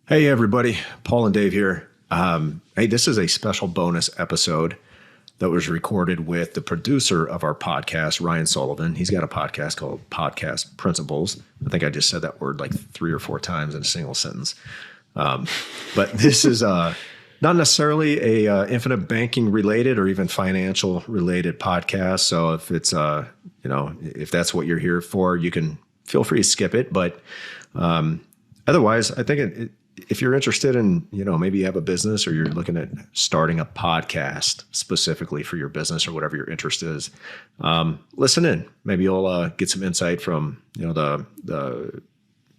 Hey, everybody. Paul and Dave here. Hey, this is a special bonus episode that was recorded with the producer of our podcast, Ryan Sullivan. He's got a podcast called Podcast Principles. I think I just said that word like 3 or 4 times in a single sentence. But this is not necessarily a infinite banking related or even financial related podcast. So if it's, if that's what you're here for, you can feel free to skip it. But otherwise, I think if you're interested in, maybe you have a business or you're looking at starting a podcast specifically for your business or whatever your interest is, listen in. Maybe you'll get some insight from, the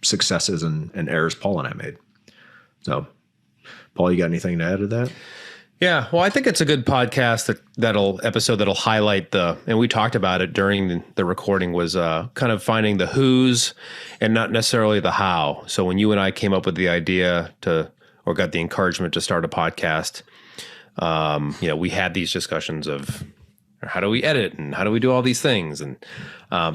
successes and errors Paul and I made. So, Paul, you got anything to add to that? Yeah, well, I think it's a good podcast that'll highlight and we talked about it during the recording, was kind of finding the who's and not necessarily the how. So when you and I came up with the idea or got the encouragement to start a podcast, we had these discussions of how do we edit and how do we do all these things, and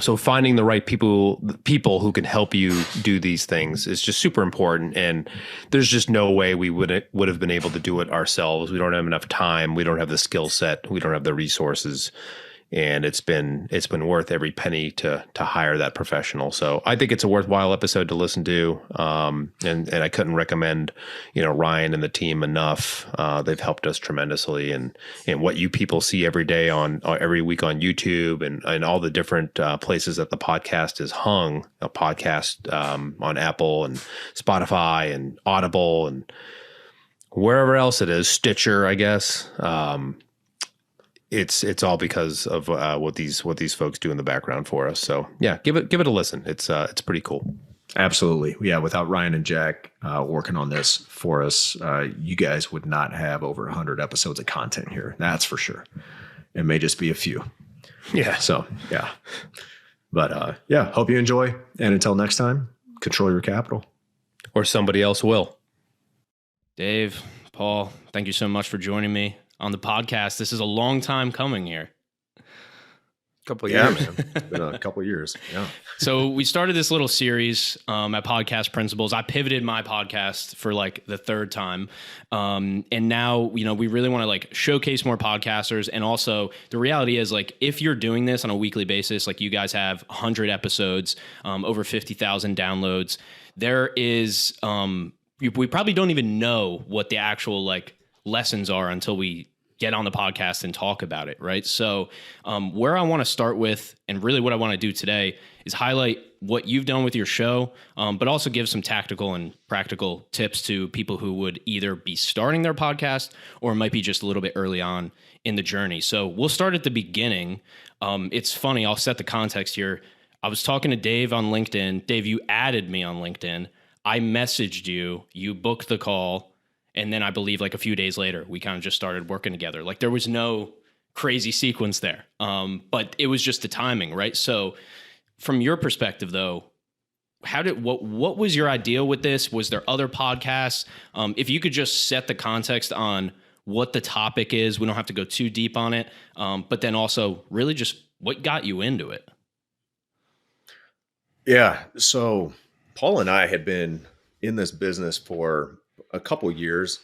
so finding the right people who can help you do these things is just super important. And there's just no way we would have been able to do it ourselves. We don't have enough time. We don't have the skill set. We don't have the resources. And it's been worth every penny to hire that professional. So I think it's a worthwhile episode to listen to. And I couldn't recommend, Ryan and the team enough. They've helped us tremendously, and what you people see every day every week on YouTube and all the different places that the podcast is hung. A podcast on Apple and Spotify and Audible and wherever else it is, Stitcher, I guess. It's all because of what these folks do in the background for us. So yeah, give it a listen. It's pretty cool. Absolutely. Yeah. Without Ryan and Jack working on this for us, you guys would not have over 100 episodes of content here. That's for sure. It may just be a few. Yeah. So yeah. But hope you enjoy. And until next time, control your capital. Or somebody else will. Dave, Paul, thank you so much for joining me on the podcast. This is a long time coming here. Couple of years. Man. It's been a couple of years. Yeah. So we started this little series at Podcast Principles. I pivoted my podcast for like the 3rd time. And now, we really want to like showcase more podcasters. And also the reality is, like, if you're doing this on a weekly basis, like you guys have 100 episodes, over 50,000 downloads, there is, we probably don't even know what the actual like lessons are until we get on the podcast and talk about it, right? So where I want to start with, and really what I want to do today, is highlight what you've done with your show, but also give some tactical and practical tips to people who would either be starting their podcast or might be just a little bit early on in the journey. So we'll start at the beginning. It's funny, I'll set the context here. I was talking to Dave on LinkedIn. Dave, you added me on LinkedIn. I messaged you, you booked the call, and then I believe like a few days later, we kind of just started working together. Like there was no crazy sequence there, but it was just the timing, right? So from your perspective though, what was your idea with this? Was there other podcasts? If you could just set the context on what the topic is, we don't have to go too deep on it, but then also really just what got you into it? Yeah. So Paul and I had been in this business for a couple of years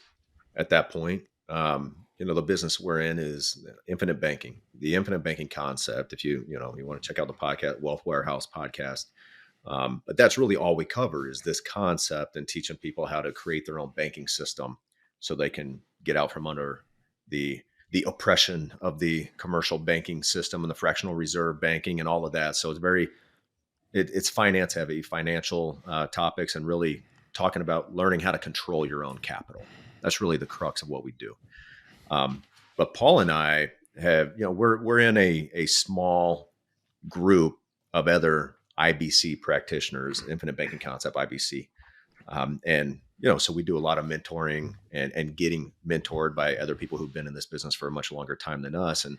at that point. The business we're in is infinite banking, the infinite banking concept. If you want to check out the podcast, Wealth Warehouse podcast. But that's really all we cover is this concept and teaching people how to create their own banking system so they can get out from under the oppression of the commercial banking system and the fractional reserve banking and all of that. So it's finance heavy, financial topics, and really talking about learning how to control your own capital. That's really the crux of what we do. But Paul and I have, we're in a small group of other IBC practitioners, Infinite Banking Concept, IBC. So we do a lot of mentoring and getting mentored by other people who've been in this business for a much longer time than us. And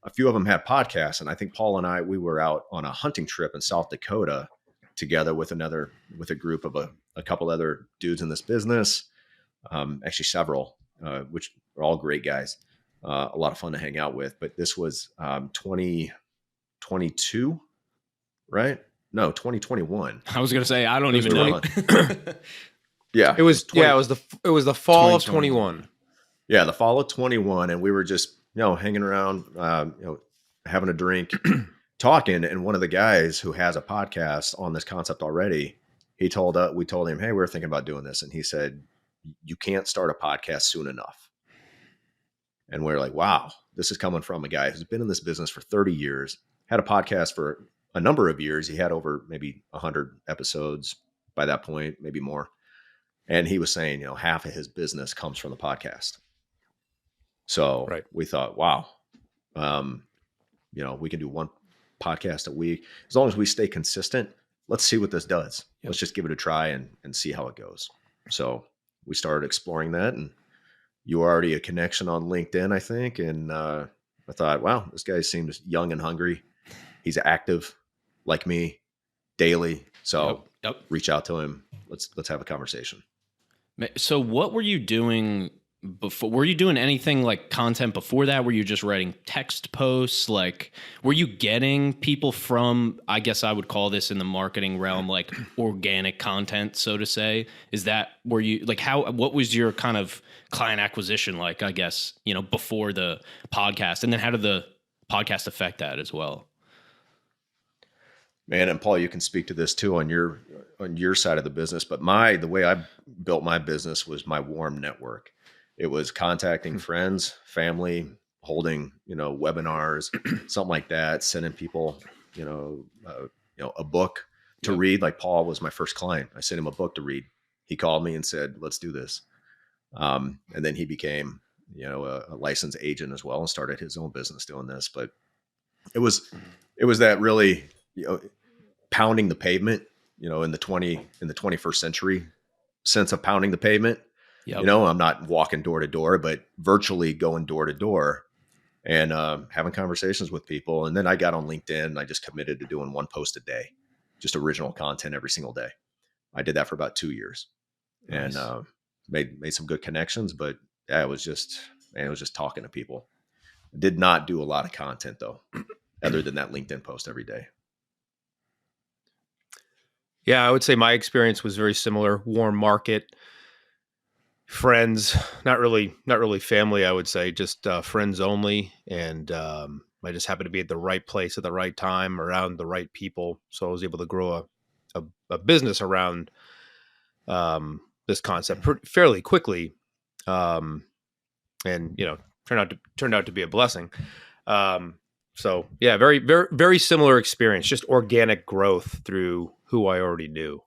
a few of them have podcasts. And I think Paul and I, we were out on a hunting trip in South Dakota together with a group of a couple other dudes in this business. Actually several, which are all great guys, a lot of fun to hang out with. But this was 2022, right? No, 2021. I was going to say, I don't even know. Yeah, It was 20 it was the fall of 2021. 21. yeah, the fall of 21, and we were just hanging around, having a drink, talking, and one of the guys who has a podcast on this concept already, we told him, hey, we're thinking about doing this, and he said, you can't start a podcast soon enough. And we're like, wow, this is coming from a guy who's been in this business for 30 years, had a podcast for a number of years. He had over maybe 100 episodes by that point, maybe more. And he was saying, half of his business comes from the podcast. So Right. we thought, wow, we can do one podcast a week. As long as we stay consistent, let's see what this does. Yep. Let's just give it a try and see how it goes. So we started exploring that, and you were already a connection on LinkedIn, I think. And I thought, wow, this guy seems young and hungry. He's active like me daily. So Yep. reach out to him. Let's have a conversation. So what were you doing before? Were you doing anything like content before that? Were you just writing text posts? Like, were you getting people from, I guess I would call this in the marketing realm, like organic content, so to say? Were you like, what was your kind of client acquisition like, I guess, before the podcast? And then how did the podcast affect that as well? Man, and Paul, you can speak to this too on your side of the business. But the way I built my business was my warm network. It was contacting friends, family, holding webinars, something like that, sending people a book to read. Like Paul was my first client. I sent him a book to read. He called me and said, "Let's do this." And then he became a licensed agent as well and started his own business doing this. But it was that really pounding the pavement, in the 21st century sense of pounding the pavement. Yep. I'm not walking door to door, but virtually going door to door and having conversations with people. And then I got on LinkedIn and I just committed to doing one post a day, just original content every single day. I did that for about 2 years. Nice. And made some good connections, but yeah, it was just talking to people. Did not do a lot of content though, other than that LinkedIn post every day. Yeah, I would say my experience was very similar. Warm market, friends, not really family. I would say just friends only, and I just happened to be at the right place at the right time, around the right people. So I was able to grow a business around this concept fairly quickly, and turned out to be a blessing. So yeah, very, very, very similar experience, just organic growth through who I already knew.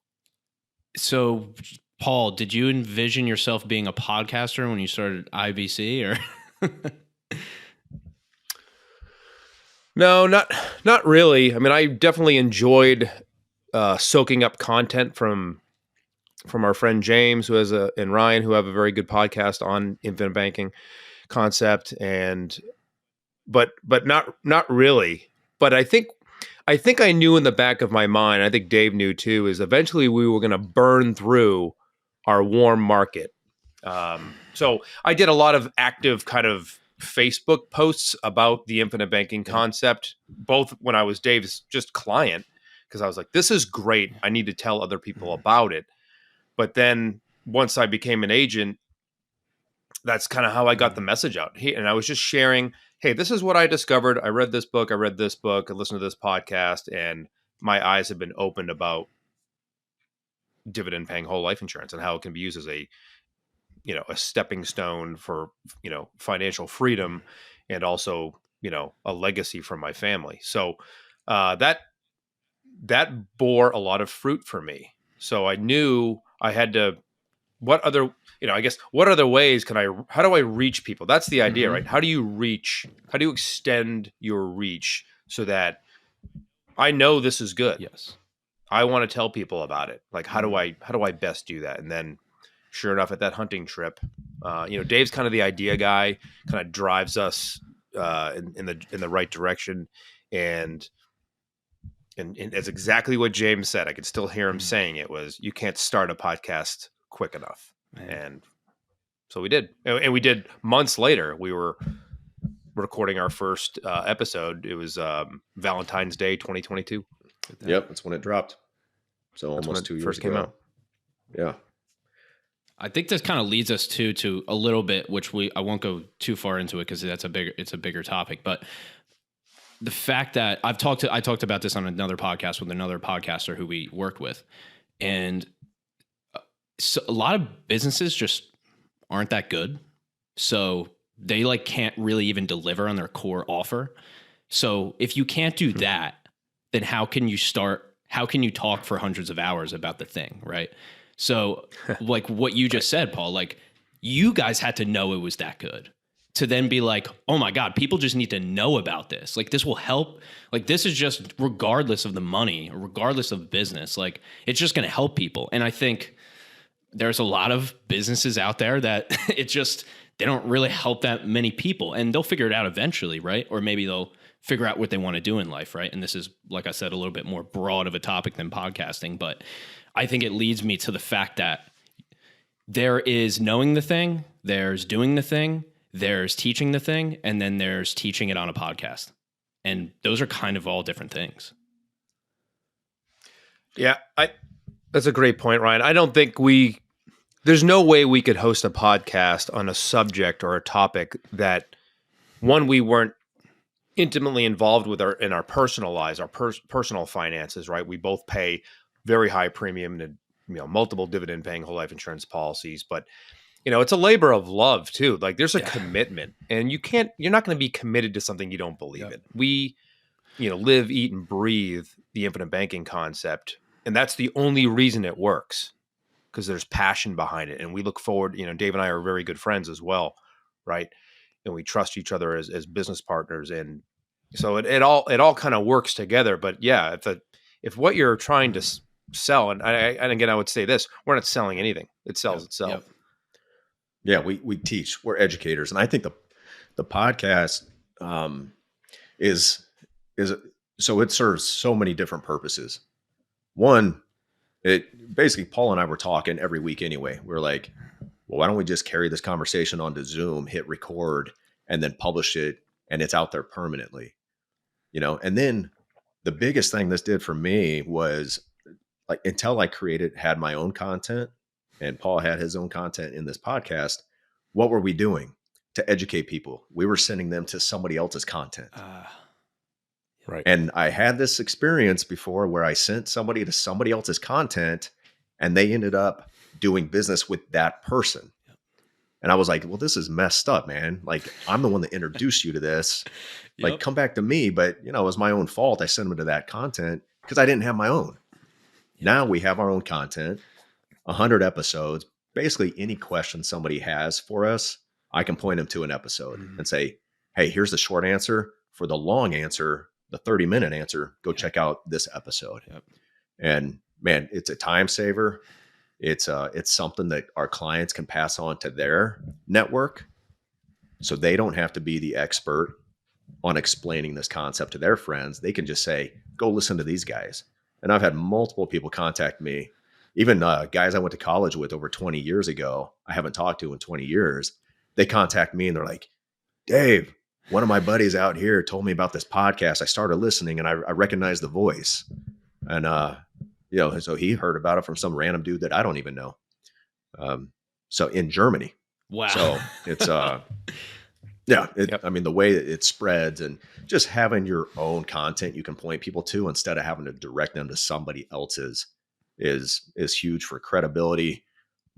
So, Paul, did you envision yourself being a podcaster when you started IBC, or? No, not really. I mean, I definitely enjoyed soaking up content from our friend James, and Ryan, who have a very good podcast on infinite banking concept, but not really. But I think I knew in the back of my mind, I think Dave knew too, is eventually we were going to burn through our warm market. So I did a lot of active kind of Facebook posts about the infinite banking concept, both when I was Dave's just client, because I was like, this is great. I need to tell other people about it. But then once I became an agent, that's kind of how I got the message out. And I was just sharing, hey, this is what I discovered. I read this book. I listened to this podcast, and my eyes have been opened about dividend paying whole life insurance and how it can be used as a stepping stone for, financial freedom, and also, a legacy from my family. So that bore a lot of fruit for me. So I knew I had to, what other ways how do I reach people? That's the idea, right? How do you extend your reach so that I know this is good? Yes. I want to tell people about it. Like, how do I best do that? And then sure enough, at that hunting trip, Dave's kind of the idea guy, kind of drives us in the right direction. And it's exactly what James said. I could still hear him saying it was, you can't start a podcast quick enough. Man. And so we did. And we did months later. We were recording our first episode. It was Valentine's Day 2022. Yep, that's when it dropped. So almost 2 years first ago. Came out. Yeah. I think this kind of leads us to a little bit, which I won't go too far into it because it's a bigger topic. But the fact that I talked about this on another podcast with another podcaster who we worked with, and so a lot of businesses just aren't that good, so they like can't really even deliver on their core offer. So if you can't do that, then how can you talk for hundreds of hours about the thing, right? So like what you just said, Paul, like you guys had to know it was that good to then be like, oh my God, people just need to know about this. Like this will help. Like this is just regardless of the money, or regardless of business, like it's just going to help people. And I think there's a lot of businesses out there that they don't really help that many people, and they'll figure it out eventually, right? Or maybe they'll figure out what they want to do in life, right? And this is, like I said, a little bit more broad of a topic than podcasting, but I think it leads me to the fact that there is knowing the thing, there's doing the thing, there's teaching the thing, and then there's teaching it on a podcast. And those are kind of all different things. Yeah, that's a great point, Ryan. I don't think there's no way we could host a podcast on a subject or a topic that, one, we weren't intimately involved with in our personal lives, our personal finances, right? We both pay very high premium to, multiple dividend paying whole life insurance policies, but it's a labor of love too. Like there's a commitment, and you're not going to be committed to something you don't believe in. We, live, eat, and breathe the infinite banking concept. And that's the only reason it works, because there's passion behind it. And we look forward, Dave and I are very good friends as well, right? And we trust each other as business partners. And so it all kind of works together. But yeah, if what you're trying to sell, and again, I would say this, we're not selling anything. It sells itself. Yep. Yeah, we teach. We're educators, and I think the podcast is so it serves so many different purposes. One, it basically, Paul and I were talking every week anyway. We're like, well, why don't we just carry this conversation onto Zoom, hit record, and then publish it, and it's out there permanently, And then the biggest thing this did for me was, like, until I had my own content, and Paul had his own content in this podcast, what were we doing to educate people? We were sending them to somebody else's content. Right. And I had this experience before where I sent somebody to somebody else's content, and they ended up doing business with that person. And I was like, well, this is messed up, man. Like, I'm the one that introduced you to this. Like, come back to me. But, it was my own fault. I sent them to that content because I didn't have my own. Now we have our own content, 100 episodes. Basically, any question somebody has for us, I can point them to an episode and say, hey, here's the short answer. For the long answer, the 30-minute answer, go check out this episode. Yep. And man, it's a time saver. It's something that our clients can pass on to their network, so they don't have to be the expert on explaining this concept to their friends. They can just say, go listen to these guys. And I've had multiple people contact me, even guys I went to college with over 20 years ago, I haven't talked to in 20 years. They contact me and they're like, Dave, one of my buddies out here told me about this podcast. I started listening and I recognized the voice. And, so he heard about it from some random dude that I don't even know. So in Germany. Wow. So it's, I mean, the way that it spreads, and just having your own content you can point people to instead of having to direct them to somebody else's is huge for credibility,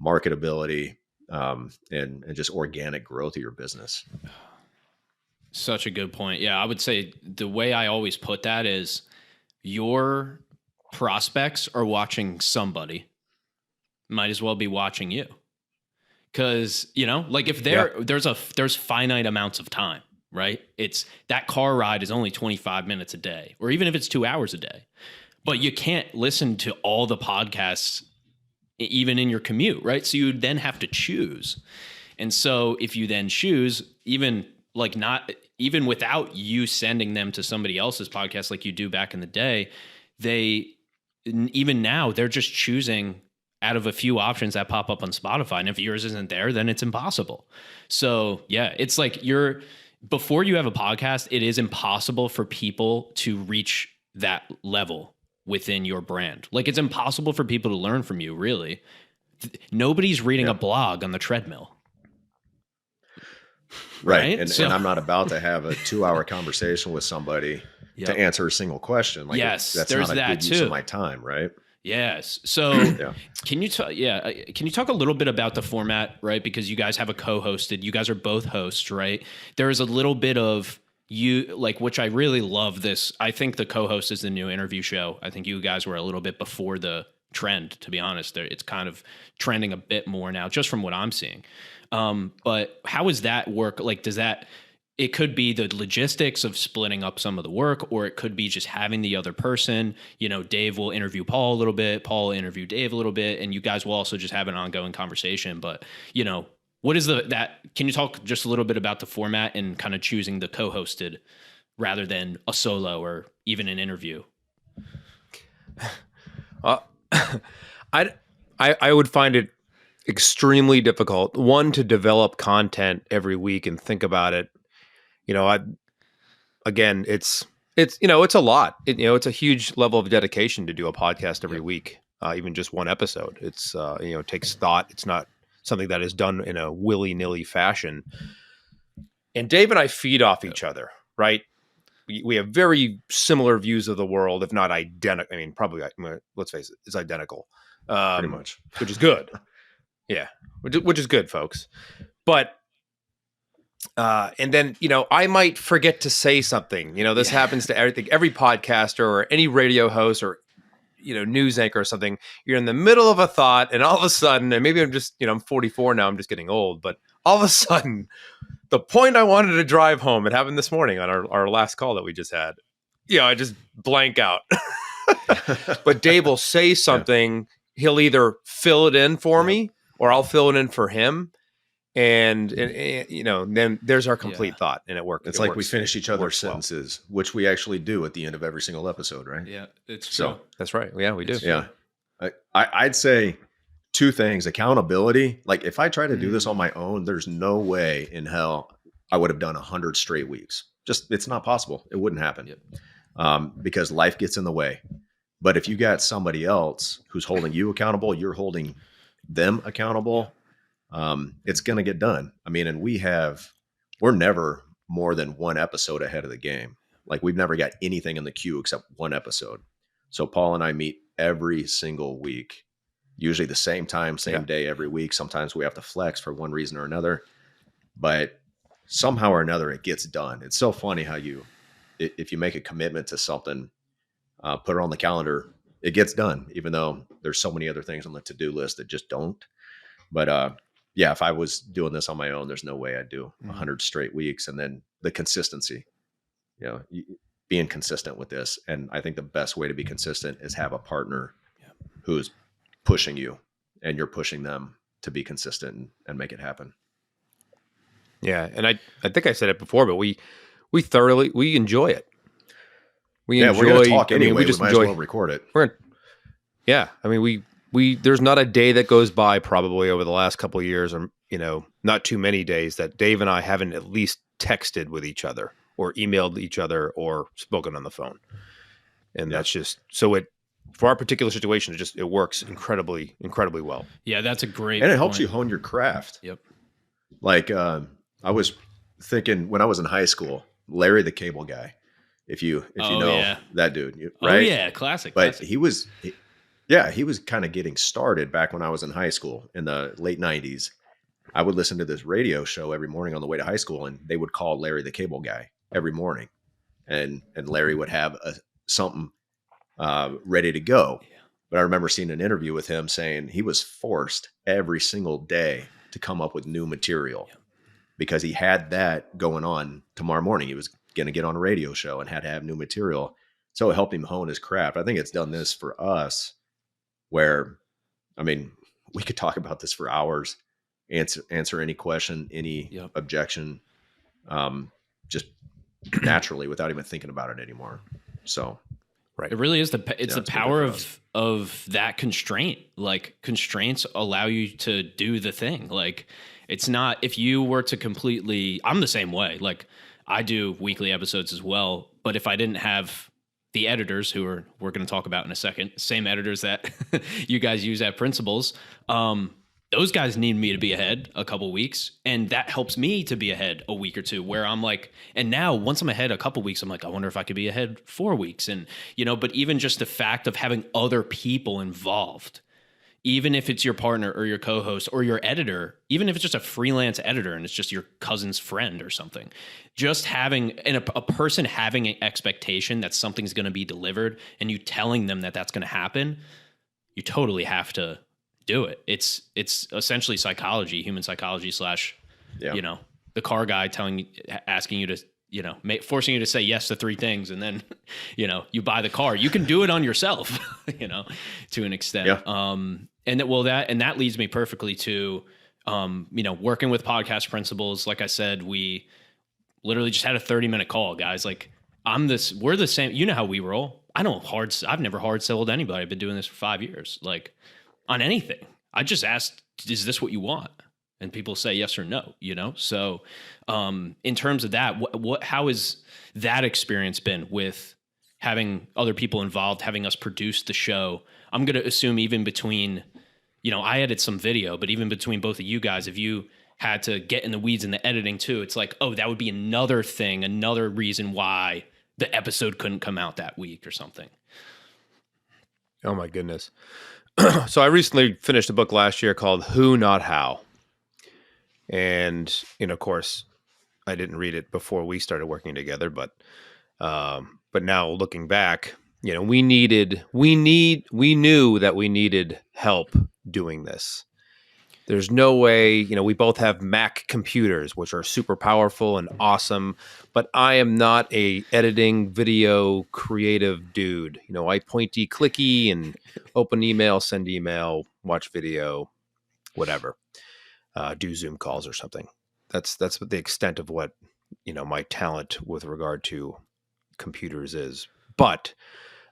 marketability, and just organic growth of your business. Such a good point. Yeah, I would say the way I always put that is your prospects are watching somebody, might as well be watching you. Because, like if there's finite amounts of time, right? It's that car ride is only 25 minutes a day, or even if it's 2 hours a day, but you can't listen to all the podcasts even in your commute, right? So you then have to choose. And so if you then choose, even without you sending them to somebody else's podcast, like you do back in the day, even now they're just choosing out of a few options that pop up on Spotify. And if yours isn't there, then it's impossible. So yeah, it's like before you have a podcast, it is impossible for people to reach that level within your brand. Like it's impossible for people to learn from you, really. nobody's reading a blog on the treadmill. Right. And I'm not about to have a 2-hour conversation with somebody to answer a single question. Like, yes, that's there's not a that good use too. of my time, right? Yes. So can you talk a little bit about the format, right? Because you guys have a co-hosted, you guys are both hosts, right? There is a little bit of you, like, which I really love this. I think the co-host is the new interview show. I think you guys were a little bit before the trend, to be honest. It's kind of trending a bit more now, just from what I'm seeing. But how does that work? Like, it could be the logistics of splitting up some of the work, or it could be just having the other person, Dave will interview Paul a little bit, Paul will interview Dave a little bit, and you guys will also just have an ongoing conversation. But, what is can you talk just a little bit about the format and kind of choosing the co-hosted rather than a solo or even an interview? I would find it extremely difficult, one, to develop content every week and think about it. It's a lot. It's a huge level of dedication to do a podcast every week, even just one episode. It's it takes thought. It's not something that is done in a willy-nilly fashion. And Dave and I feed off each other, right? We have very similar views of the world, if not identical. I mean, probably, let's face it, it's identical. Pretty much. Which is good. Yeah, which is good, folks. But and then, I might forget to say something. This happens to every podcaster or any radio host or, news anchor or something. You're in the middle of a thought, and all of a sudden, and maybe I'm just, I'm 44 now, I'm just getting old, but all of a sudden, the point I wanted to drive home, it happened this morning on our last call that we just had. I just blank out. But Dave will say something. He'll either fill it in for me, or I'll fill it in for him. And then there's our complete thought, and it works. It's like we finish each other's sentences, which we actually do at the end of every single episode, right? Yeah, it's true. So that's right. Yeah, we do. Yeah. I'd say 2 things. Accountability. Like, if I try to do this on my own, there's no way in hell I would have done 100 straight weeks. Just, it's not possible. It wouldn't happen. Because life gets in the way. But if you got somebody else who's holding you accountable, you're holding them accountable, it's going to get done. I mean, and we're never more than 1 episode ahead of the game. Like, we've never got anything in the queue except 1 episode. So Paul and I meet every single week, usually the same time, same day every week. Sometimes we have to flex for one reason or another, but somehow or another, it gets done. It's so funny how if you make a commitment to something, put it on the calendar, it gets done, even though there's so many other things on the to-do list that just don't. But, if I was doing this on my own, there's no way I'd do 100 straight weeks. And then the consistency, being consistent with this. And I think the best way to be consistent is have a partner who's pushing you, and you're pushing them to be consistent and make it happen. Yeah. And I think I said it before, but we enjoy it. We're going to talk anyway. We might as well record it. There's not a day that goes by probably over the last couple of years, or, not too many days, that Dave and I haven't at least texted with each other or emailed each other or spoken on the phone. And that's just, for our particular situation, it works incredibly, incredibly well. Yeah, that's a great And it helps you hone your craft. Yep. Like, I was thinking when I was in high school, Larry the Cable Guy, if you know that dude, right? Oh yeah, classic. But classic. he was kind of getting started back when I was in high school in the late 90s. I would listen to this radio show every morning on the way to high school, and they would call Larry the Cable Guy every morning. And Larry would have something ready to go. Yeah. But I remember seeing an interview with him saying he was forced every single day to come up with new material because he had that going on tomorrow morning. He was going to get on a radio show and had to have new material. So it helped him hone his craft. I think it's done this for us where, we could talk about this for hours, answer any question, any objection, just naturally without even thinking about it anymore. So, right. It really is the power of that constraint. Like, constraints allow you to do the thing. Like, it's not, if you were to completely, I'm the same way. Like, I do weekly episodes as well, but if I didn't have the editors we're going to talk about in a second, same editors that you guys use at Principles, those guys need me to be ahead a couple weeks, and that helps me to be ahead a week or two, where I'm like, and now once I'm ahead a couple weeks, I'm like, I wonder if I could be ahead 4 weeks. And, but even just the fact of having other people involved, even if it's your partner or your co-host or your editor, even if it's just a freelance editor and it's just your cousin's friend or something, just having a person having an expectation that something's going to be delivered and you telling them that that's going to happen, you totally have to do it. It's essentially psychology, human psychology / the car guy asking you to, forcing you to say yes to 3 things, and then, you buy the car. You can do it on yourself, to an extent. Yeah. And that leads me perfectly to, working with podcast principles. Like I said, we literally just had a 30-minute call, guys. Like we're the same. You know how we roll. I've never hard sold anybody. I've been doing this for 5 years. Like, on anything, I just asked, is this what you want? And people say yes or no, So in terms of that, how has that experience been with having other people involved, having us produce the show? I'm going to assume even between, I edit some video, but even between both of you guys, if you had to get in the weeds in the editing too, it's like, oh, that would be another thing, another reason why the episode couldn't come out that week or something. Oh my goodness. So I recently finished a book last year called Who Not How. And, of course, I didn't read it before we started working together, but now looking back, we knew that we needed help doing this. There's no way, we both have Mac computers, which are super powerful and awesome, but I am not a editing video creative dude. I pointy clicky and open email, send email, watch video, whatever, do Zoom calls or something. That's the extent of what, my talent with regard to computers is. But,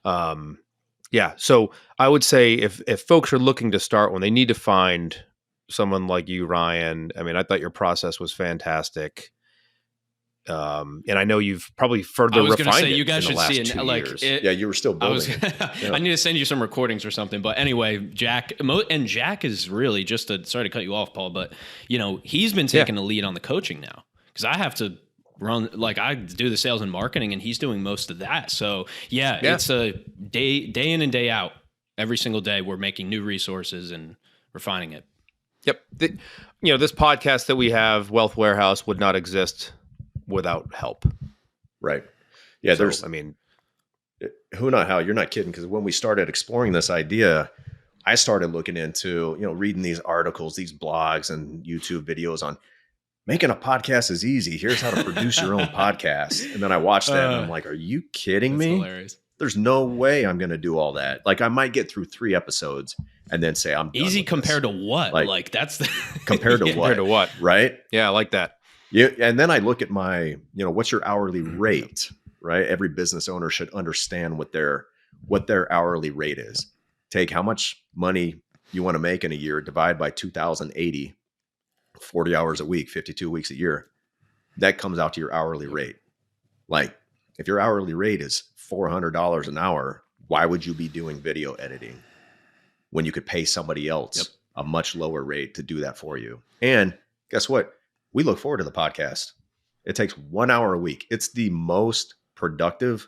so I would say if folks are looking to start one, they need to find someone like you, Ryan. I mean, I thought your process was fantastic. And I know you've probably further refined it. You guys should see it. Yeah, you were still building it. I need to send you some recordings or something. But anyway, Jack is really, just sorry to cut you off, Paul, but he's been taking the lead on the coaching now, because I have to run, I do the sales and marketing, and he's doing most of that. So it's a day in and day out. Every single day we're making new resources and refining it. Yep. This podcast that we have, Wealth Warehouse, would not exist without help. Right. Yeah. So, Who Not How, you're not kidding. Because when we started exploring this idea, I started looking into, reading these articles, these blogs and YouTube videos on making a podcast is easy. Here's how to produce your own podcast. And then I watched that and I'm like, are you kidding me? Hilarious. There's no way I'm going to do all that. Like, I might get through 3 episodes and then say I'm done easy with compared this. to what? Like that's the compared to what? Compared to what? Right? Yeah, I like that. Yeah. And then I look at my, what's your hourly rate, right? Every business owner should understand what their hourly rate is. Take how much money you want to make in a year, divide by 2,080, 40 hours a week, 52 weeks a year. That comes out to your hourly rate. Like, if your hourly rate is $400 an hour, why would you be doing video editing when you could pay somebody else a much lower rate to do that for you? And guess what? We look forward to the podcast. It takes 1 hour a week. It's the most productive,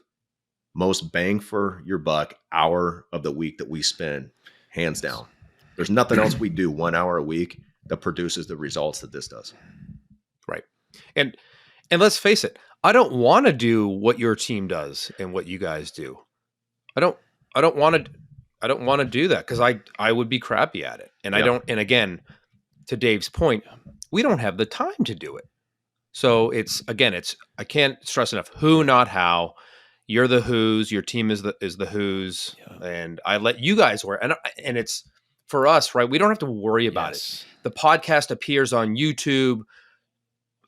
most bang for your buck hour of the week that we spend, hands down. There's nothing else we do 1 hour a week that produces the results that this does. Right. And let's face it, I don't want to do what your team does and what you guys do. I don't want to do that, because I would be crappy at it. And I don't, and again, to Dave's point, we don't have the time to do it. So I can't stress enough, who, not how. You're the who's, your team is the who's, and I let you guys work. And it's for us, right? We don't have to worry about it. The podcast appears on YouTube,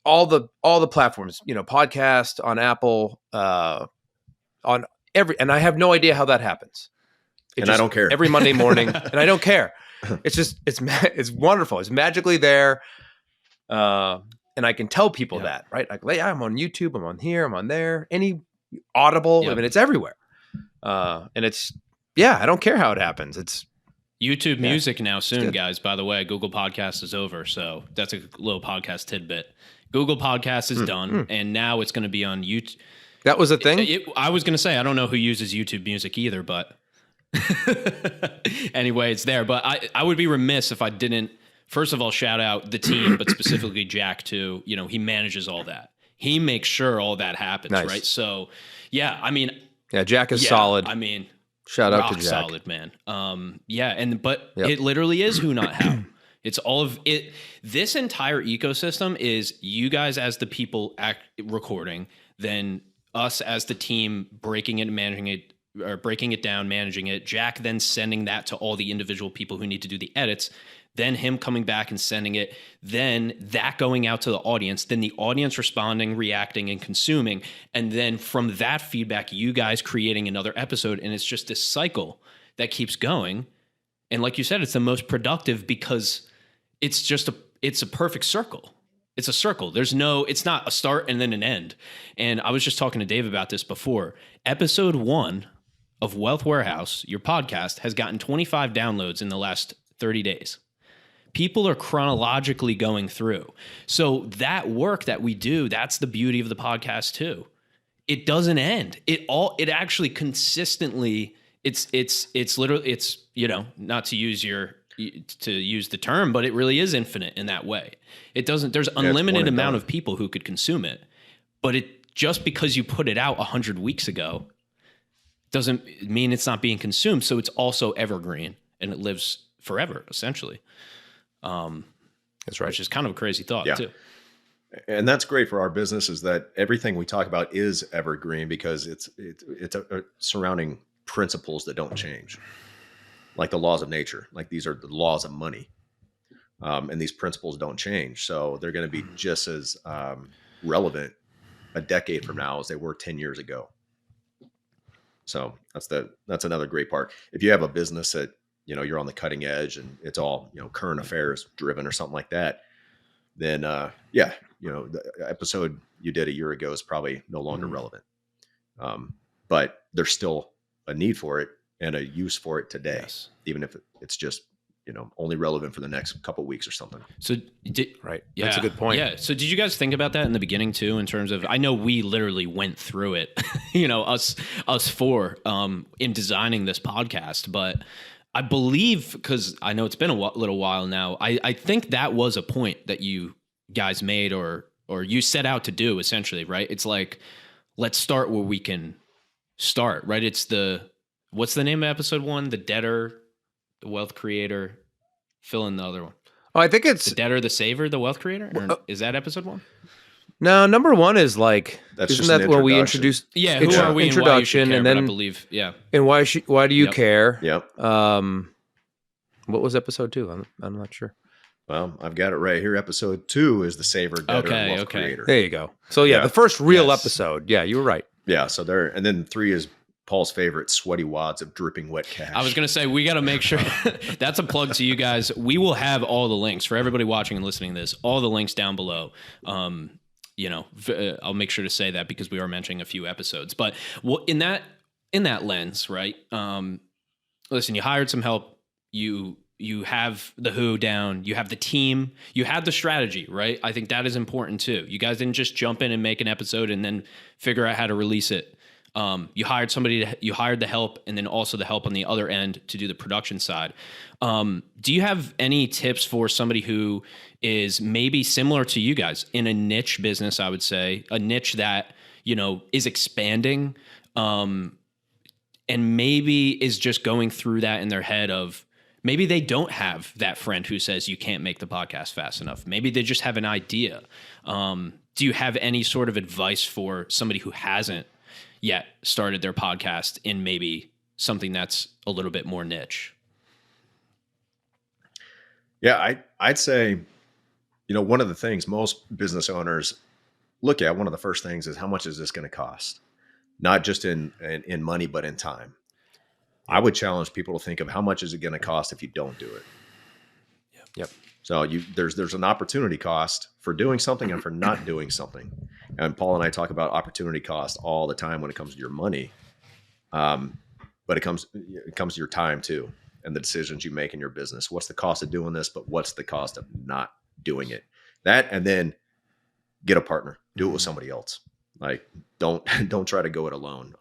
all the platforms, podcast on Apple, on every, and I have no idea how that happens. I don't care. Every Monday morning, and I don't care. It's just, it's wonderful. It's magically there. And I can tell people that, right? Like, I'm on YouTube, I'm on here, I'm on there, any Audible. I mean, it's everywhere. And it's, I don't care how it happens. It's YouTube Music now soon, guys. By the way, Google Podcast is over, so that's a little podcast tidbit. Google Podcast is done, and now it's going to be on YouTube. That was a thing? I was going to say, I don't know who uses YouTube Music either, but anyway, it's there. But I would be remiss if I didn't, first of all, shout out the team, but specifically Jack too. You know, he manages all that. He makes sure all that happens, right? So, yeah, I mean... Yeah, Jack is solid. I mean... Shout out to Jack. Solid, man. It literally is who, not how. It's all of it. This entire ecosystem is you guys as the people recording, then us as the team breaking it and managing it, or breaking it down, managing it. Jack then sending that to all the individual people who need to do the edits. Then him coming back and sending it, then that going out to the audience, then the audience responding, reacting, and consuming. And then from that feedback, you guys creating another episode. And it's just this cycle that keeps going. And like you said, it's the most productive because it's a perfect circle. It's a circle. It's not a start and then an end. And I was just talking to Dave about this before. Episode 1 of Wealth Warehouse, your podcast, has gotten 25 downloads in the last 30 days. People are chronologically going through. So that work that we do, that's the beauty of the podcast too. It doesn't end. It actually consistently, it's literally, you know, not to use the term, but it really is infinite in that way. There's unlimited amount of people who could consume it, but just because you put it out 100 weeks ago doesn't mean it's not being consumed. So it's also evergreen and it lives forever, essentially. That's right. Which is kind of a crazy thought too. And that's great for our business, is that everything we talk about is evergreen because it's surrounding principles that don't change, like the laws of nature. Like these are the laws of money, and these principles don't change. So they're going to be just as relevant a decade from now as they were 10 years ago. So that's another great part. If you have a business that, you know, you're on the cutting edge and it's all, you know, current affairs driven or something like that, then, you know, the episode you did a year ago is probably no longer relevant. But there's still a need for it and a use for it today, even if it's just, you know, only relevant for the next couple of weeks or something. So right. Yeah, that's a good point. Yeah. So did you guys think about that in the beginning too, in terms of, I know we literally went through it, you know, us four, in designing this podcast, but I believe, because I know it's been a little while now, I think that was a point that you guys made or you set out to do, essentially, right? It's like, let's start where we can start, right? It's what's the name of episode 1? The debtor, the wealth creator, fill in the other one. Oh, I think it's... The debtor, the saver, the wealth creator? Or is that episode 1? No, number 1 is like, isn't that where we introduced? Yeah, who are we? Introduction, and then I believe, and why do you care? Yep. What was episode 2? I'm not sure. Well, I've got it right here. Episode 2 is the saver, debtor, and wealth creator. There you go. So the first real episode. Yeah, you were right. Yeah. So there, and then 3 is Paul's favorite, sweaty wads of dripping wet cash. I was going to say, we got to make sure that's a plug to you guys. We will have all the links for everybody watching and listening to this, all the links down below. You know, I'll make sure to say that because we are mentioning a few episodes, but in that lens, right? Listen, you hired some help. You have the who down, you have the team, you have the strategy, right? I think that is important too. You guys didn't just jump in and make an episode and then figure out how to release it. You hired you hired the help, and then also the help on the other end to do the production side. Do you have any tips for somebody who is maybe similar to you guys in a niche business? I would say a niche that, you know, is expanding, and maybe is just going through that in their head of, maybe they don't have that friend who says you can't make the podcast fast enough. Maybe they just have an idea. Do you have any sort of advice for somebody who hasn't yet started their podcast in maybe something that's a little bit more niche? Yeah, I'd say, you know, one of the things most business owners look at, one of the first things is, how much is this going to cost? Not just in money, but in time. I would challenge people to think of, how much is it going to cost if you don't do it? Yep. So there's an opportunity cost for doing something and for not doing something. And Paul and I talk about opportunity cost all the time when it comes to your money. but it comes to your time too, and the decisions you make in your business. What's the cost of doing this, but what's the cost of not doing it? That, and then get a partner, do it with somebody else. Like, don't try to go it alone.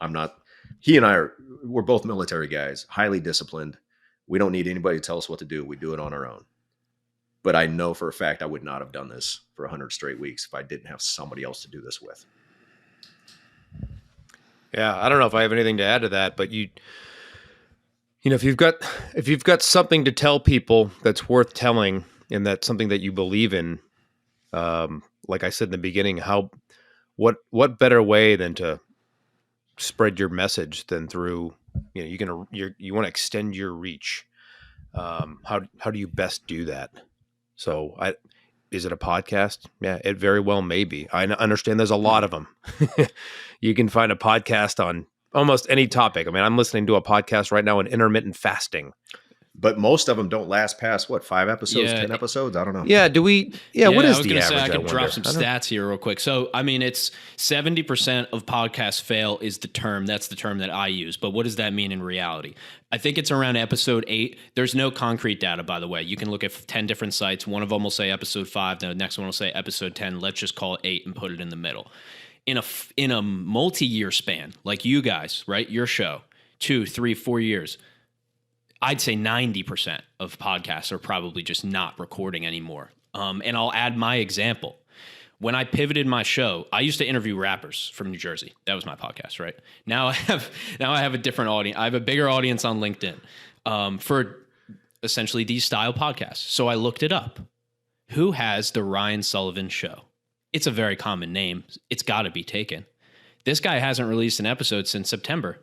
He and we're both military guys, highly disciplined. We don't need anybody to tell us what to do. We do it on our own. But I know for a fact I would not have done this for 100 straight weeks if I didn't have somebody else to do this with. Yeah, I don't know if I have anything to add to that, but you know, if you've got something to tell people that's worth telling, and that's something that you believe in, like I said in the beginning, what better way than to spread your message than through, you know, you want to extend your reach. How do you best do that? So is it a podcast? Yeah, it very well may be. I understand there's a lot of them. You can find a podcast on almost any topic. I mean, I'm listening to a podcast right now on intermittent fasting. But most of them don't last past 5 episodes, 10 episodes? I don't know. Yeah. Do we? Yeah. What is the average? I can drop some stats here real quick. So, I mean, it's 70% of podcasts fail is the term. That's the term that I use. But what does that mean in reality? I think it's around episode 8. There's no concrete data, by the way. You can look at 10 different sites. One of them will say episode 5. The next one will say episode 10. Let's just call it 8 and put it in the middle. In a multi-year span, like you guys, right? Your show, 2, 3, 4 years. I'd say 90% of podcasts are probably just not recording anymore. And I'll add my example. When I pivoted my show, I used to interview rappers from New Jersey. That was my podcast, right? Now I have a different audience. I have a bigger audience on LinkedIn for essentially these style podcasts. So I looked it up. Who has the Ryan Sullivan Show? It's a very common name. It's got to be taken. This guy hasn't released an episode since September.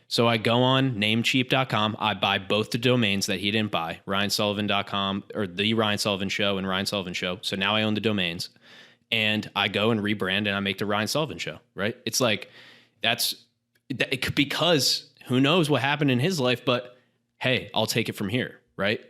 So I go on namecheap.com. I buy both the domains that he didn't buy, ryansullivan.com, or the Ryan Sullivan Show and Ryan Sullivan Show. So now I own the domains, and I go and rebrand and I make the Ryan Sullivan Show, right? It's like, because who knows what happened in his life, but hey, I'll take it from here, right?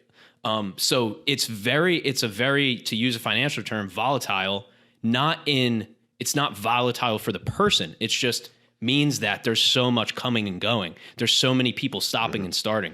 So it's a very, to use a financial term, volatile, it's not volatile for the person. It's just means that there's so much coming and going. There's so many people stopping and starting.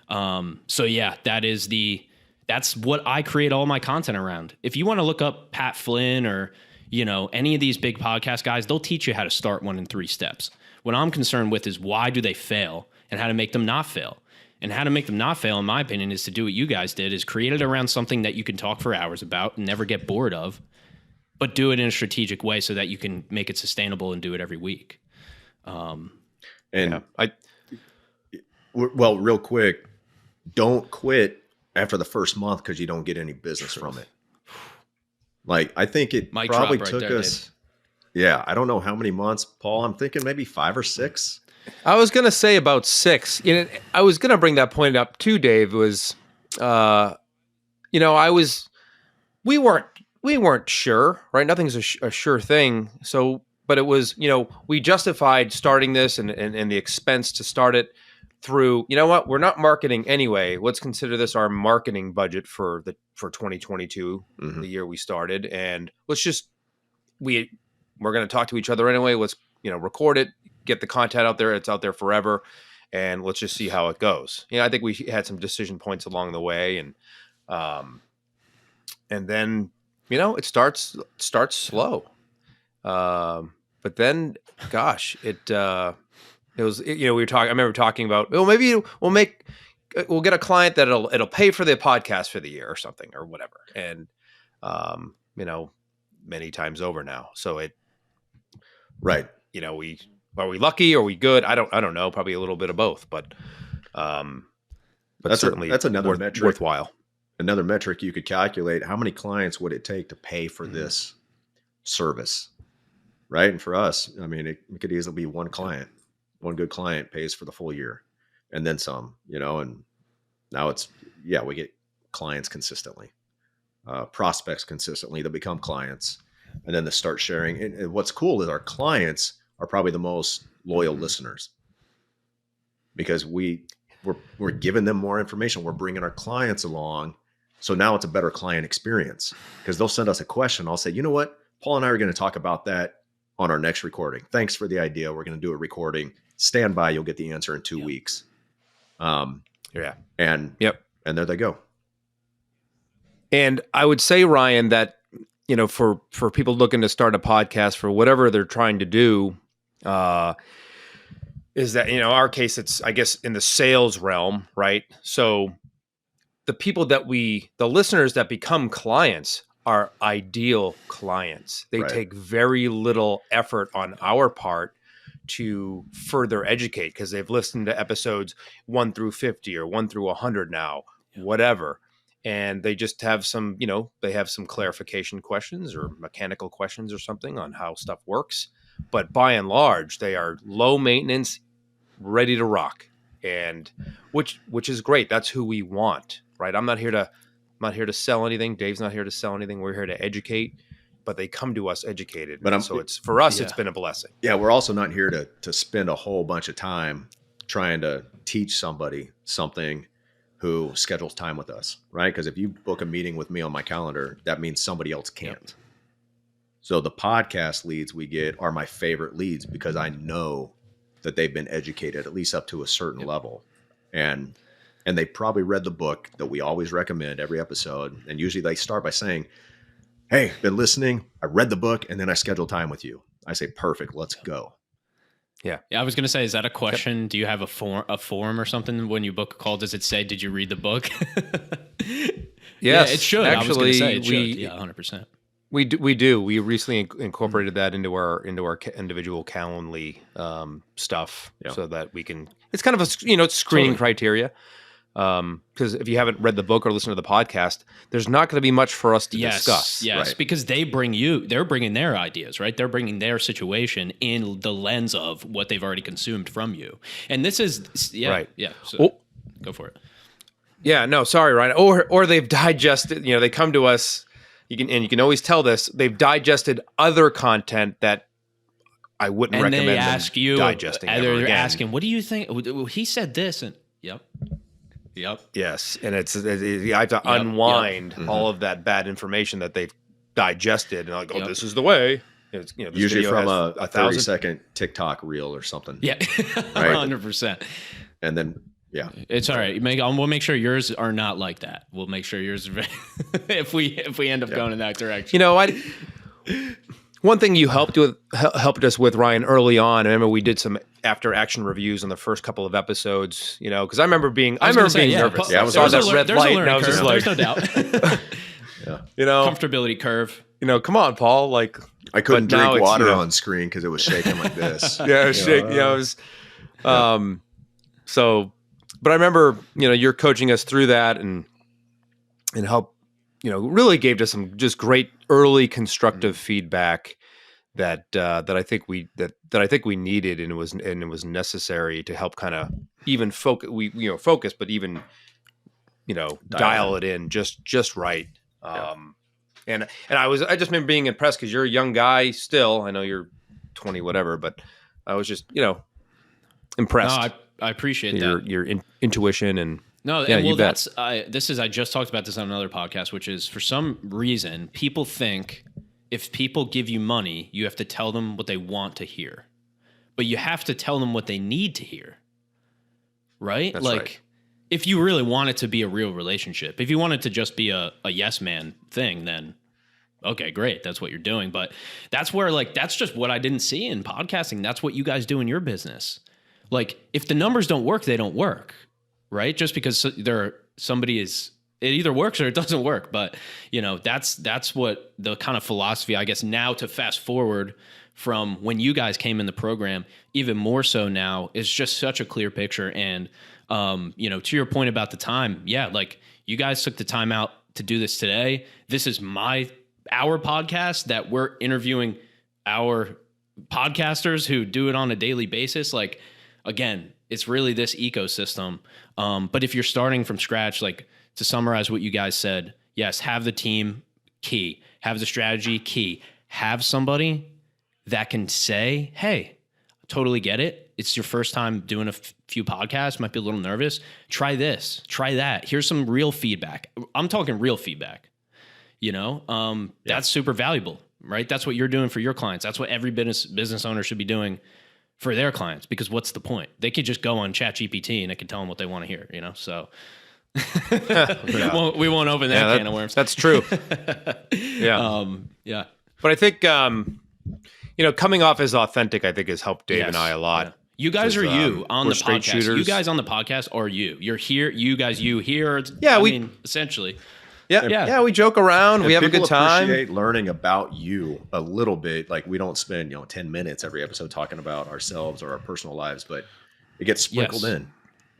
So yeah, that's what I create all my content around. If you want to look up Pat Flynn or, you know, any of these big podcast guys, they'll teach you how to start 1 in 3 steps. What I'm concerned with is why do they fail and how to make them not fail. And how to make them not fail, in my opinion, is to do what you guys did, is create it around something that you can talk for hours about and never get bored of, but do it in a strategic way so that you can make it sustainable and do it every week. Well, real quick, don't quit after the first month because you don't get any business from it. Like, I think it probably took us, I don't know how many months, Paul. I'm thinking maybe 5 or 6. I was going to say about 6. You know, I was going to bring that point up too, Dave, was, you know, we weren't sure, right? Nothing's a sure thing. So, but it was, you know, we justified starting this and the expense to start it through, you know what, we're not marketing anyway. Let's consider this our marketing budget for 2022, the year we started. And let's just, we're going to talk to each other anyway. Let's, you know, record it, get the content out there. It's out there forever. And let's just see how it goes. You know, I think we had some decision points along the way, and then, you know, it starts slow. But then, gosh, it was, you know, I remember talking about, well, maybe we'll get a client that it'll pay for the podcast for the year or something or whatever. And, you know, many times over now. So right. You know, are we lucky? Are we good? I don't know. Probably a little bit of both, but that's certainly that's another metric, worthwhile. Another metric you could calculate: how many clients would it take to pay for this service? Right. And for us, I mean, it could easily be one client. One good client pays for the full year and then some, you know, and now we get clients consistently, prospects consistently that become clients, and then they start sharing. And what's cool is our clients are probably the most loyal listeners, because we're giving them more information. We're bringing our clients along. So now it's a better client experience, because they'll send us a question. I'll say, you know what, Paul and I are going to talk about that on our next recording. Thanks for the idea. We're going to do a recording. Stand by. You'll get the answer in 2 weeks. Yeah. And Yep. and there they go. And I would say, Ryan, that, for people looking to start a podcast for whatever they're trying to do, is that, our case, it's, I guess, in the sales realm, right? So the people the listeners that become clients are ideal clients. They Right. take very little effort on our part to further educate because they've listened to episodes 1 through 50 or 1 through 100 now, whatever. And they just have some, they have some clarification questions or mechanical questions or something on how stuff works. But by and large, they are low maintenance, ready to rock. And which is great. That's who we want, right? I'm not here to sell anything. Dave's not here to sell anything. We're here to educate, but they come to us educated. But so it's, for us, it's been a blessing. Yeah. We're also not here to spend a whole bunch of time trying to teach somebody something who schedules time with us, right? Because if you book a meeting with me on my calendar, that means somebody else can't. Yep. So the podcast leads we get are my favorite leads because I know that they've been educated at least up to a certain level. And they probably read the book that we always recommend every episode. And usually they start by saying, hey, been listening. I read the book and then I scheduled time with you. I say, perfect, let's go. Yeah, I was going to say, is that a question? Yep. Do you have a form or something when you book a call? Does it say, did you read the book? Yes, yeah, it should. Actually, I was going to say it should. Yeah, 100%. We do. We recently incorporated that into our individual Calendly stuff, so that we can. It's kind of a screening criteria. Because if you haven't read the book or listened to the podcast, there's not going to be much for us to discuss. Yes, right. Because they're bringing their ideas, right? They're bringing their situation in the lens of what they've already consumed from you. And this is, right. Yeah. So go for it. Yeah, no, sorry, Ryan. Or they've digested, they come to us, you can always tell this, they've digested other content that I wouldn't recommend they ask you, digesting. They're asking, what do you think? He said this, and yep. Yes, and I have to unwind all of that bad information that they've digested, and like, this is the way. It's, usually from a 30-second TikTok reel or something. Yeah, 100%. And then it's all right. We'll make sure yours are not like that. We'll make sure yours if we end up going in that direction. One thing you helped us with, Ryan, early on. I remember we did some after action reviews on the first couple of episodes. Because I remember being nervous. I saw that red light, and I was just like, there's no doubt. Comfortability curve. Come on, Paul. Like, I couldn't drink water on screen because it was shaking like this. Yeah, it was shaking. It was. So, but I remember, you're coaching us through that and help. Really gave us some just great early constructive feedback that I think we needed, and it was necessary to help kind of even focus. Focus, but even dial it in just right. And I just remember being impressed because you're a young guy still. I know you're 20 whatever, but I was just impressed. No, I appreciate that. Your intuition and. No, yeah, well, that's I just talked about this on another podcast, which is for some reason people think if people give you money, you have to tell them what they want to hear, but you have to tell them what they need to hear, right? That's right. If you really want it to be a real relationship, if you want it to just be a yes man thing, then okay, great, that's what you're doing. But that's where that's just what I didn't see in podcasting. That's what you guys do in your business. If the numbers don't work, they don't work. Right? Just because somebody is, it either works or it doesn't work. But, that's what the kind of philosophy, I guess, now to fast forward from when you guys came in the program, even more so now, is just such a clear picture. And, to your point about the time, you guys took the time out to do this today. This is our podcast that we're interviewing our podcasters who do it on a daily basis. Again, it's really this ecosystem. But if you're starting from scratch, to summarize what you guys said, yes, have the team, key. Have the strategy, key. Have somebody that can say, hey, totally get it. It's your first time doing a few podcasts, might be a little nervous. Try this, try that. Here's some real feedback. I'm talking real feedback. That's super valuable, right? That's what you're doing for your clients. That's what every business owner should be doing for their clients, because what's the point? They could just go on ChatGPT and it can tell them what they want to hear, you know? So we won't open that can of worms. That's true. Yeah. Yeah. But I think, coming off as authentic, I think has helped Dave and I a lot. Yeah. You guys are you on the podcast. Shooters. You guys on the podcast are you. You're here. You guys, you here. Yeah, I mean, essentially. Yeah, we joke around. We have a good time. Appreciate learning about you a little bit. Like, we don't spend 10 minutes every episode talking about ourselves or our personal lives, but it gets sprinkled in,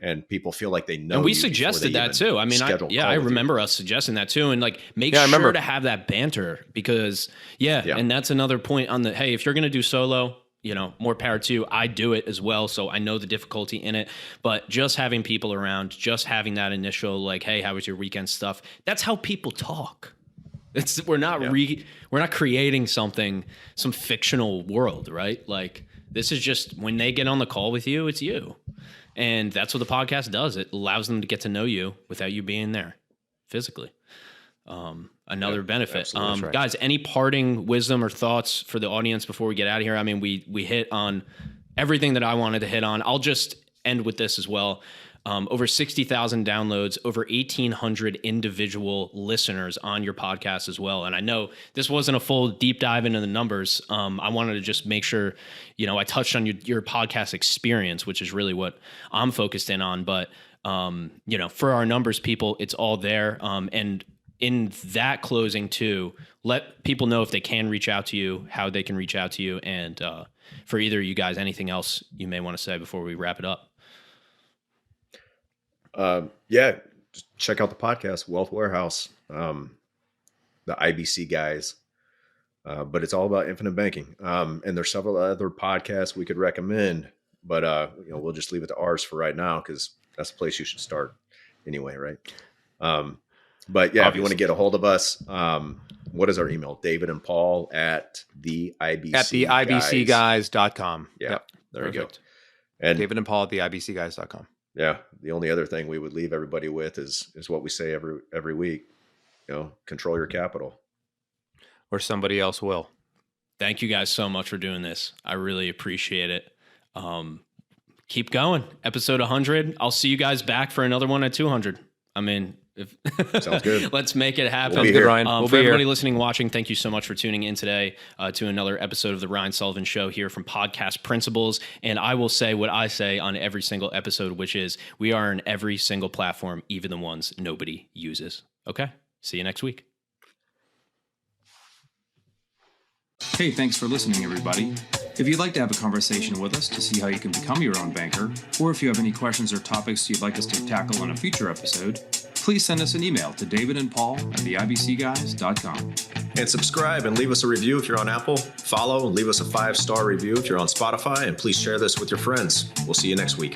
and people feel like they know. And we suggested that too. I mean, I remember us suggesting that too, and like make sure to have that banter, because and that's another point on the hey, if you're gonna do solo, more power to you. I do it as well, so I know the difficulty in it. But just having people around, just having that initial like, hey, how was your weekend stuff? That's how people talk. We're not creating some fictional world, right? Like, this is just when they get on the call with you, it's you. And that's what the podcast does. It allows them to get to know you without you being there physically. Another benefit. Right. Guys, any parting wisdom or thoughts for the audience before we get out of here? I mean, we hit on everything that I wanted to hit on. I'll just end with this as well. Over 60,000 downloads, over 1,800 individual listeners on your podcast as well. And I know this wasn't a full deep dive into the numbers. I wanted to just make sure, I touched on your podcast experience, which is really what I'm focused in on. But, for our numbers people, it's all there. And in that closing too, let people know if they can reach out to you, how they can reach out to you. And for either of you guys, anything else you may want to say before we wrap it up? Just check out the podcast, Wealth Warehouse, the IBC guys, but it's all about infinite banking. And there's several other podcasts we could recommend, but we'll just leave it to ours for right now, because that's the place you should start anyway, right? But yeah, obviously, if you want to get a hold of us, what is our email? David and Paul at the IBCguys.com. Yeah, yep. There we go. And David and Paul at the IBCguys.com. Yeah. The only other thing we would leave everybody with is what we say every week, control your capital. Or somebody else will. Thank you guys so much for doing this. I really appreciate it. Keep going. Episode 100. I'll see you guys back for another one at 200. I mean, sounds good. Let's make it happen. Sounds good, Ryan. For everybody listening, watching, thank you so much for tuning in today to another episode of the Ryan Sullivan Show here from Podcast Principles. And I will say what I say on every single episode, which is we are in every single platform, even the ones nobody uses. Okay. See you next week. Hey, thanks for listening, everybody. If you'd like to have a conversation with us to see how you can become your own banker, or if you have any questions or topics you'd like us to tackle on a future episode, please send us an email to davidandpaul@theibcguys.com. And subscribe and leave us a review if you're on Apple. Follow and leave us a 5-star review if you're on Spotify. And please share this with your friends. We'll see you next week.